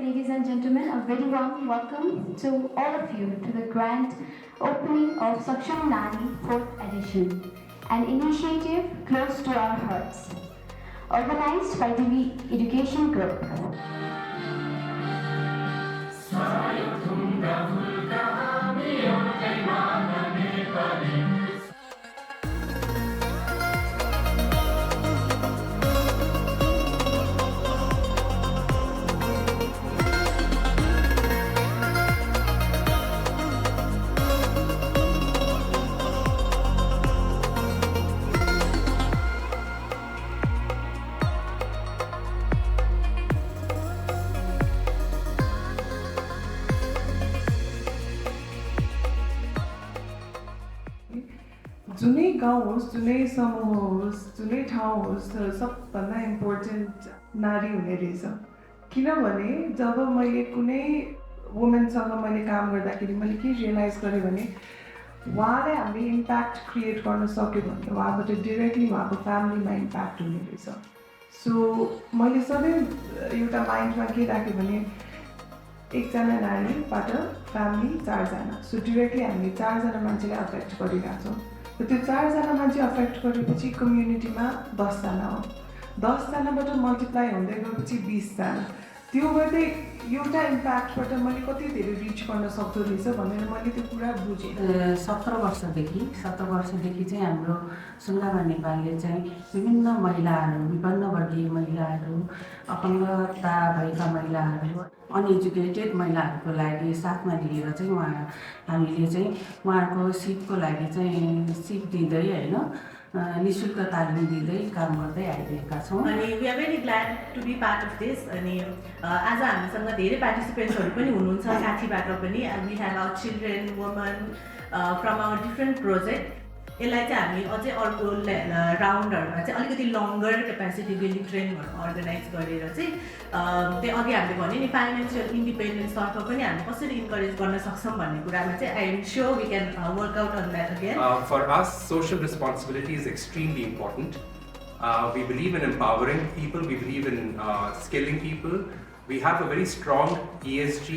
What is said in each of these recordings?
ladies and gentlemen, a very warm welcome to all of you to the grand opening of Saksham Nari 4th edition, an initiative close to our hearts, organized by DVEducation Group. जुनै गाउँ होस्, जुनै समूह होस्, जुनै ठाउँ होस्, तर सबभन्दा इम्पोर्टेन्ट नारी हुने रहेछ। किनभने जब मैले कुनै वुमेनसँग मैले काम गर्दाखेरि मैले के रियलाइज गरेँ भने उहाँले हामीले इम्प्याक्ट क्रिएट गर्न सक्यो भने उहाँबाट डिरेक्टली उहाँको फ्यामिलीमा इम्प्याक्ट हुने रहेछ। सो मैले सधैँ एउटा माइन्डमा के राखेँ भने एकजना नारीबाट फ्यामिली 4 जना, सो डिरेक्टली हामीले 4 जना मान्छेलाई अफेक्ट गरिरहेको छौँ। र त्यो 4 जना मान्छे अफेक्ट गरेपछि कम्युनिटीमा 10 जना हो, 10 जनाबाट मल्टिप्लाई हुँदै गएपछि 20 जना, त्यो गर्दै एउटा इम्प्याक्टबाट मैले कति धेरै रिच गर्न सक्दो रहेछ भनेर मैले त्यो कुरा बुझेँ। 17 वर्षदेखि चाहिँ हाम्रो सुङ्गाभा नेपालले चाहिँ विभिन्न महिलाहरू, विभिन्न वर्गीय महिलाहरू, अपङ्गता भएका महिलाहरू, अनएजुकेटेड महिलाहरूको लागि साथमा लिएर चाहिँ हामीले चाहिँ उहाँहरूको सिपको लागि चाहिँ सिप दिँदै होइन निःशुल्क तालिम दिँदै काम गर्दै आइरहेका छौँ। अनि we are very glad to be part of this. अनि आज हामीसँग धेरै पार्टिसिपेन्ट्सहरू पनि हुनुहुन्छ साथीबाट पनि। We have our children, women from our different project. यसलाई चाहिँ हामी अझै अर्को राउन्डहरूमा चाहिँ अलिकति लङ्गर क्यापेसिटी बिल्डिङ ट्रेनिङहरू अर्गनाइज गरेर चाहिँ त्यही अघि हामीले भन्यो नि फाइनेन्सियल इन्डिपेन्डेन्सतर्फ पनि हामी कसरी इन्करेज गर्न सक्छौँ भन्ने कुरामा चाहिँ I am sure we can work out on that again. For us, social responsibility is extremely important. We believe in empowering people, we believe in skilling people. We have a very strong ESG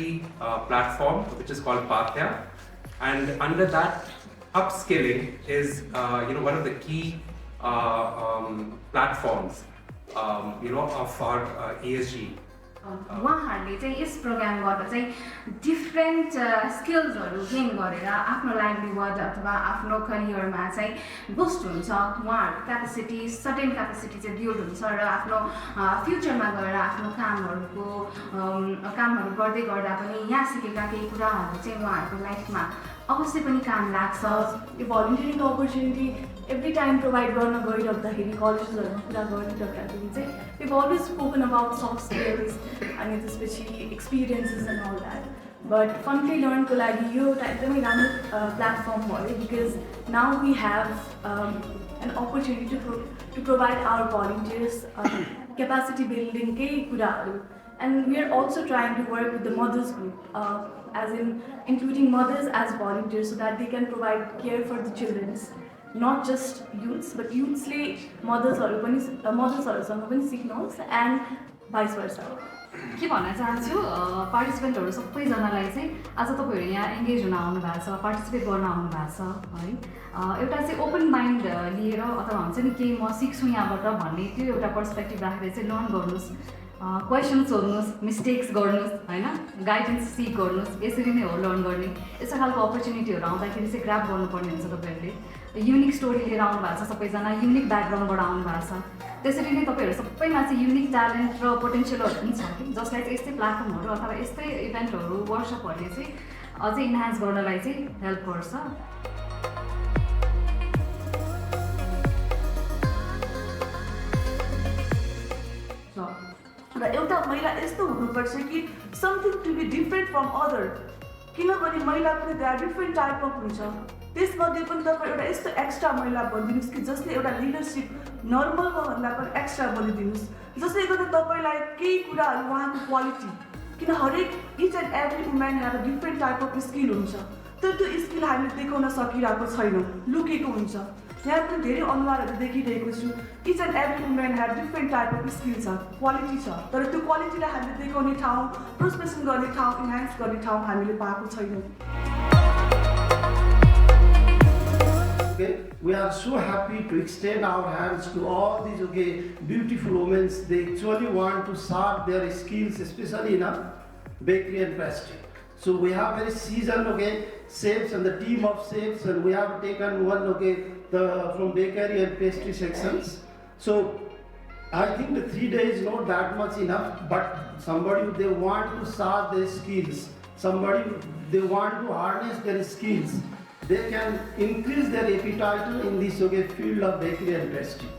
platform which is called Pathya, and under that upskilling is one of the key platforms of our ESG. उहाँहरूले चाहिँ यस प्रोग्रामबाट चाहिँ different स्किल्सहरू gain गरेर आफ्नो livelihood अथवा आफ्नो करियरमा चाहिँ boost हुन्छ। उहाँहरूको क्यापेसिटी सर्टेन क्यापेसिटी चाहिँ बिल्ड हुन्छ र आफ्नो फ्युचरमा गएर आफ्नो कामहरू गर्दै गर्दा पनि यहाँ सिकेका केही कुराहरू चाहिँ उहाँहरूको लाइफमा अवश्य पनि काम लाग्छ। यो भलन्टियरिङको अपर्च्युनिटी एभ्री टाइम प्रोभाइड गर्न गइराख्दाखेरि कलेजेसहरूमा कुरा गरिराख्दाखेरि चाहिँ we've always spoken about soft skills अनि त्यसपछि experiences and all that, but Funfree Learn को लागि यो एउटा एकदमै राम्रो प्लेटफर्म भयो because now we have an opportunity to provide our volunteers capacity building केही कुराहरू, and we are also trying to work with the mothers group as in including mothers as volunteers so that they can provide care for the children, not just youths but youthsले mothersहरूसँग पनि सिक्नुहोस् and vice versa। के भन्न चाहन्छु पार्टिसिपेन्टहरू सबैजनालाई चाहिँ आज तपाईँहरू यहाँ एङ्गेज हुन आउनु भएको छ, पार्टिसिपेट गर्न आउनु भएको छ है। एउटा चाहिँ ओपन माइन्ड लिएर अथवा हुन्छ नि केही म सिक्छु यहाँबाट भन्ने त्यो एउटा पर्सपेक्टिभ राखेर चाहिँ लर्न गर्नुहोस्, क्वेसन्स सोध्नुहोस्, मिस्टेक्स गर्नुहोस् होइन, गाइडेन्स सिक गर्नुहोस्। यसरी नै हो लर्न गर्ने। यस्तो खालको अपर्च्युनिटीहरू आउँदाखेरि चाहिँ ग्राब गर्नुपर्ने हुन्छ। तपाईँहरूले युनिक स्टोरी लिएर आउनु भएको छ, सबैजना युनिक ब्याकग्राउन्डबाट आउनु भएको छ। त्यसरी नै तपाईँहरू सबैमा चाहिँ युनिक ट्यालेन्ट र पोटेन्सियलहरू पनि छ कि जसलाई चाहिँ यस्तै प्लेटफर्महरू अथवा यस्तै इभेन्टहरू वर्कसपहरूले चाहिँ अझै इन्हान्स गर्नलाई चाहिँ हेल्प गर्छ। र एउटा महिला यस्तो हुनुपर्छ कि something to be different from other, किनभने महिला पनि they are different type of हुन्छ। त्यसमध्ये पनि तपाईँ एउटा यस्तो एक्स्ट्रा महिला भनिदिनुहोस् कि जसले एउटा लिडरसिप नर्मलमा भन्दा पनि एक्स्ट्रा भनिदिनुहोस्, जसले गर्दा तपाईँलाई केही कुराहरू उहाँको क्वालिटी, किन हरेक each and every women have a different type of skill हुन्छ, तर त्यो स्किल हामीले देखाउन सकिरहेको छैनौँ, लुकेको हुन्छ। यहाँ पनि धेरै अनुहारहरू देखिरहेको छु each and every women have different type of skill छ क्वालिटी छ तर त्यो क्वालिटीलाई हामीले देखाउने ठाउँ प्रोस्पेक्सन गर्ने ठाउँ इन्हान्स गर्ने ठाउँ हामीले पाएको छैनौँ Okay, we are so happy to extend our hands to all these beautiful women. They actually want to start their skills, especially in a bakery and pastry. So we have very seasoned chefs and the team of chefs, and we have taken one from bakery and pastry sections. So I think the 3 days is not that much enough, but somebody they want to start their skills, somebody they want to harness their skills. They can increase their appetite in this field of bakery and pastry.